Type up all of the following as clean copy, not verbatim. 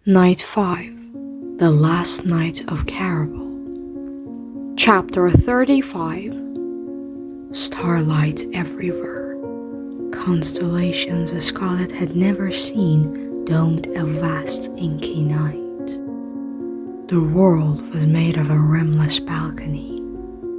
Night 5, The Last Night of Caraval. Chapter 35. Starlight everywhere. Constellations Scarlet had never seen domed a vast inky night. The world was made of a rimless balcony,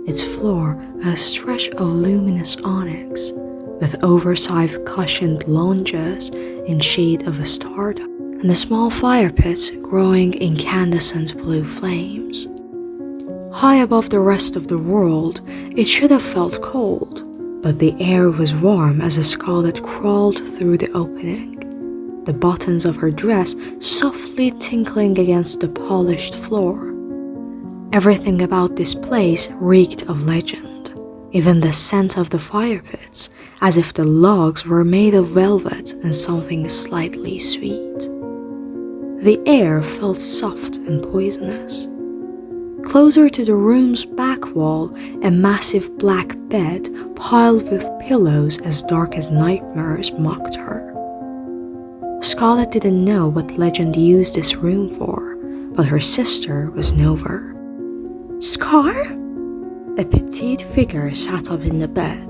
its floor a stretch of luminous onyx, with oversized cushioned lounges in shade of a stardust, and the small fire pits growing incandescent blue flames. High above the rest of the world, it should have felt cold, but the air was warm as Scarlet crawled through the opening, the buttons of her dress softly tinkling against the polished floor. Everything about this place reeked of legend, even the scent of the fire pits, as if the logs were made of velvet and something slightly sweet. The air felt soft and poisonous. Closer to the room's back wall, a massive black bed piled with pillows as dark as nightmares mocked her. Scarlet didn't know what legend used this room for, but her sister was nowhere. "Scar?" A petite figure sat up in the bed.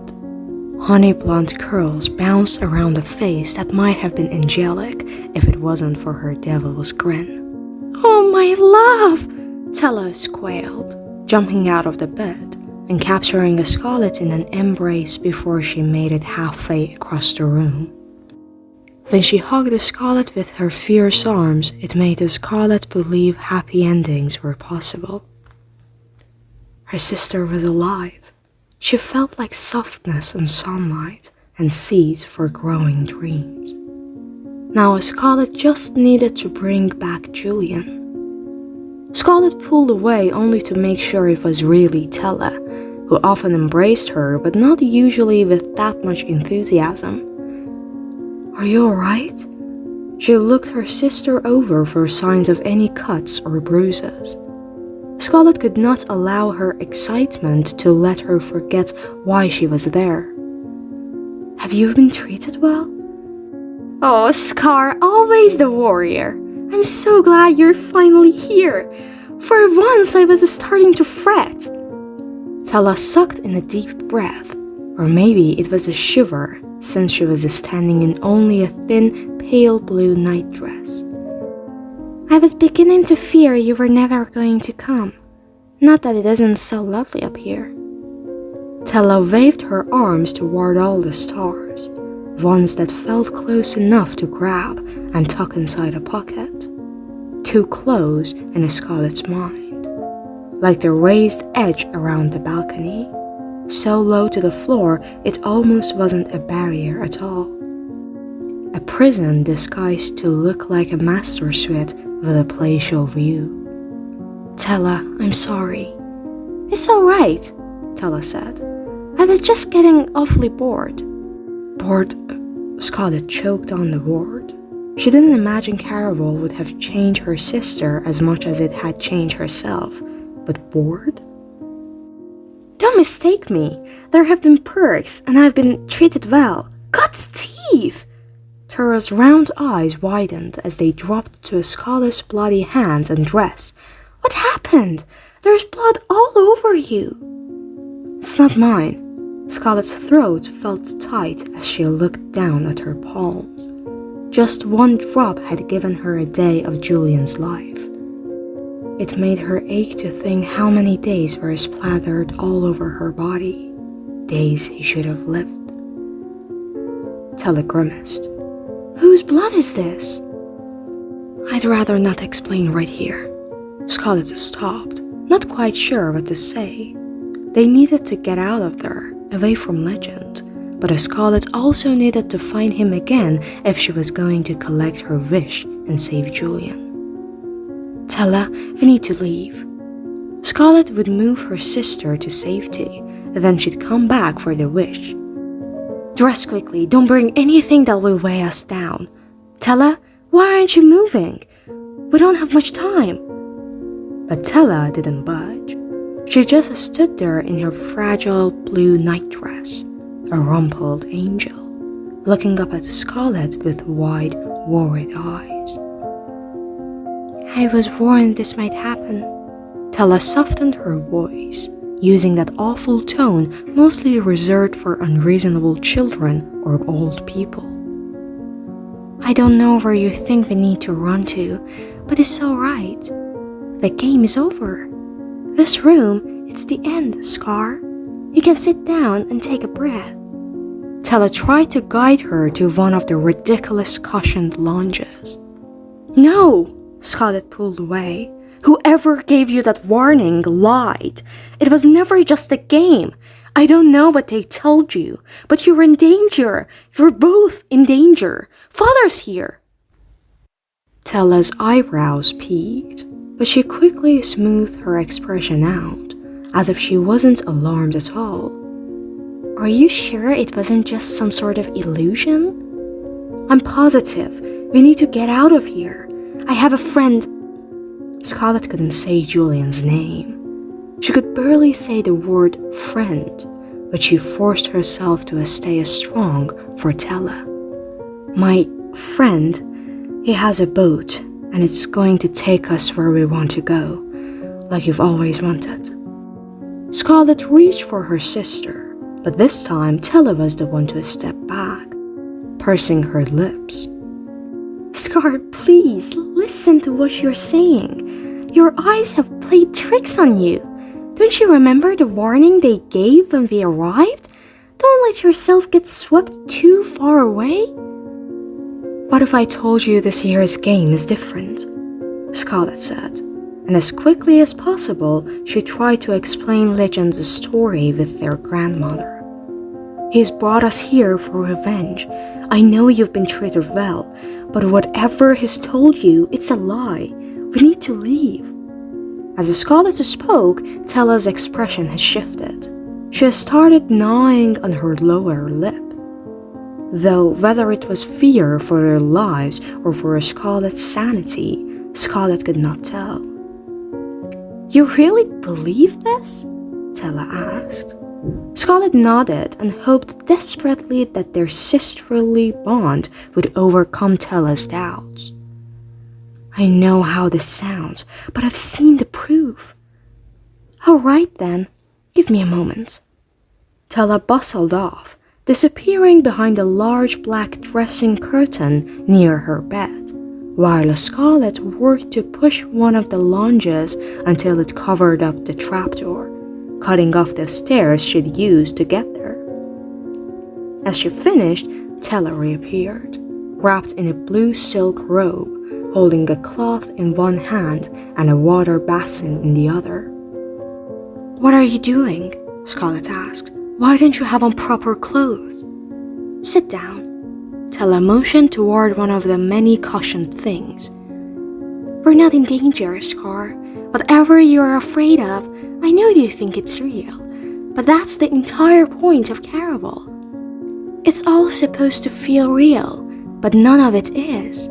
Honey blonde curls bounced around a face that might have been angelic if it wasn't for her devil's grin. "Oh, my love!" Tella squealed, jumping out of the bed and capturing Scarlet in an embrace before she made it halfway across the room. When she hugged Scarlet with her fierce arms, it made Scarlet believe happy endings were possible. Her sister was alive. She felt like softness and sunlight and seeds for growing dreams. Now Scarlet just needed to bring back Julian. Scarlet pulled away only to make sure it was really Tella, who often embraced her but not usually with that much enthusiasm. "Are you alright?" She looked her sister over for signs of any cuts or bruises. Scarlet could not allow her excitement to let her forget why she was there. "Have you been treated well?" "Oh, Scar, always the warrior. I'm so glad you're finally here. For once I was starting to fret." Tella sucked in a deep breath, or maybe it was a shiver since she was standing in only a thin, pale blue nightdress. "I was beginning to fear you were never going to come. Not that it isn't so lovely up here." Tella waved her arms toward all the stars, ones that felt close enough to grab and tuck inside a pocket. Too close in Scarlet's mind, like the raised edge around the balcony, so low to the floor it almost wasn't a barrier at all. A prison disguised to look like a master suite with a palatial view. "Tella, I'm sorry." "It's alright," Tella said. "I was just getting awfully bored." "Bored?" Scarlet choked on the word. She didn't imagine Caraval would have changed her sister as much as it had changed herself, but bored? "Don't mistake me. There have been perks, and I've been treated well." "God's teeth!" Tara's round eyes widened as they dropped to Scarlet's bloody hands and dress. "What happened? There's blood all over you." "It's not mine." Scarlet's throat felt tight as she looked down at her palms. Just one drop had given her a day of Julian's life. It made her ache to think how many days were splattered all over her body, days he should have lived. Tella grimaced. "Whose blood is this?" "I'd rather not explain right here." Scarlet stopped, not quite sure what to say. They needed to get out of there, away from legend, but Scarlet also needed to find him again if she was going to collect her wish and save Julian. "Tella, we need to leave." Scarlet would move her sister to safety, then she'd come back for the wish. "Dress quickly, don't bring anything that will weigh us down." "Tella, why aren't you moving? We don't have much time." But Tella didn't budge. She just stood there in her fragile blue nightdress, a rumpled angel, looking up at Scarlet with wide, worried eyes. I was warned this might happen. Tella softened her voice, using that awful tone mostly reserved for unreasonable children or old people. I don't know where you think we need to run to, but it's alright. The game is over. This room, it's the end, Scar. You can sit down and take a breath. Tella tried to guide her to one of the ridiculous cushioned lounges. No, Scarlet pulled away. Whoever gave you that warning lied. It was never just a game. I don't know what they told you, but you're in danger. You're both in danger. Father's here. Tella's eyebrows peaked, but she quickly smoothed her expression out, as if she wasn't alarmed at all. Are you sure it wasn't just some sort of illusion? I'm positive. We need to get out of here. I have a friend. Scarlet couldn't say Julian's name. She could barely say the word friend, but she forced herself to stay strong for Tella. My friend, he has a boat, and it's going to take us where we want to go, like you've always wanted. Scarlet reached for her sister, but this time Tella was the one to step back, pursing her lips. Scar, please, listen to what you're saying. Your eyes have played tricks on you. Don't you remember the warning they gave when we arrived? Don't let yourself get swept too far away. What if I told you this year's game is different? Scarlet said, and as quickly as possible, she tried to explain Legend's story with their grandmother. He's brought us here for revenge. I know you've been treated well, but whatever he's told you, it's a lie. We need to leave. As the Scarlet spoke, Tella's expression had shifted. She started gnawing on her lower lip. Though whether it was fear for their lives or for Scarlet's sanity, Scarlet could not tell. You really believe this? Tella asked. Scarlet nodded and hoped desperately that their sisterly bond would overcome Tella's doubts. I know how this sounds, but I've seen the proof. All right then, give me a moment. Tella bustled off, disappearing behind a large black dressing curtain near her bed, while Scarlet worked to push one of the lounges until it covered up the trapdoor, cutting off the stairs she'd used to get there. As she finished, Tella reappeared, wrapped in a blue silk robe, holding a cloth in one hand and a water basin in the other. What are you doing? Scarlet asked. Why don't you have on proper clothes? Sit down. Tella motioned toward one of the many cushioned things. We're not in danger, Scar. Whatever you're afraid of, I know you think it's real, but that's the entire point of Caraval. It's all supposed to feel real, but none of it is.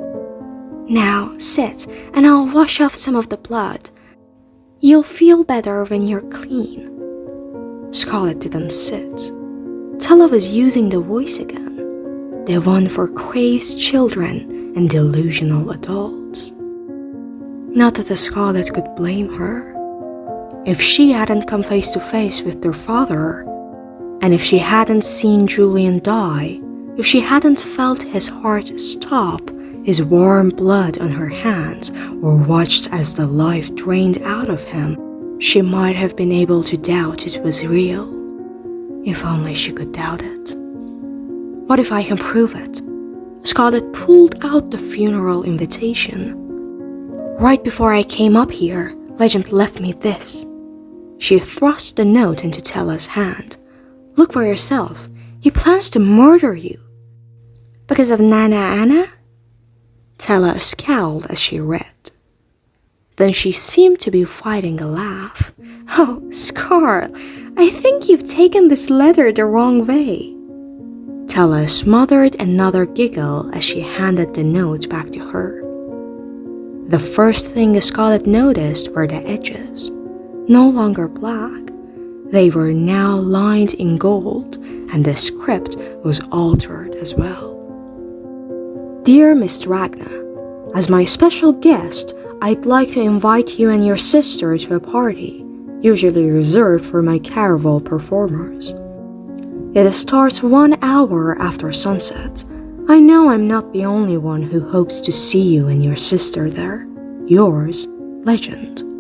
Now sit, and I'll wash off some of the blood. You'll feel better when you're clean. Scarlet didn't sit. Tella was using the voice again, the one for crazed children and delusional adults. Not that the Scarlet could blame her. If she hadn't come face to face with their father, and if she hadn't seen Julian die, if she hadn't felt his heart stop, his warm blood on her hands, or watched as the life drained out of him, she might have been able to doubt it was real. If only she could doubt it. What if I can prove it? Scarlet pulled out the funeral invitation. Right before I came up here, Legend left me this. She thrust the note into Tella's hand. Look for yourself. He plans to murder you. Because of Nana Anna? Tella scowled as she read. Then she seemed to be fighting a laugh. Oh, Scar, I think you've taken this letter the wrong way. Tella smothered another giggle as she handed the note back to her. The first thing Scarlet noticed were the edges. No longer black. They were now lined in gold, and the script was altered as well. Dear Miss Ragna, as my special guest, I'd like to invite you and your sister to a party, usually reserved for my CARAVAL performers. It starts 1 hour after sunset. I know I'm not the only one who hopes to see you and your sister there. Yours, Legend.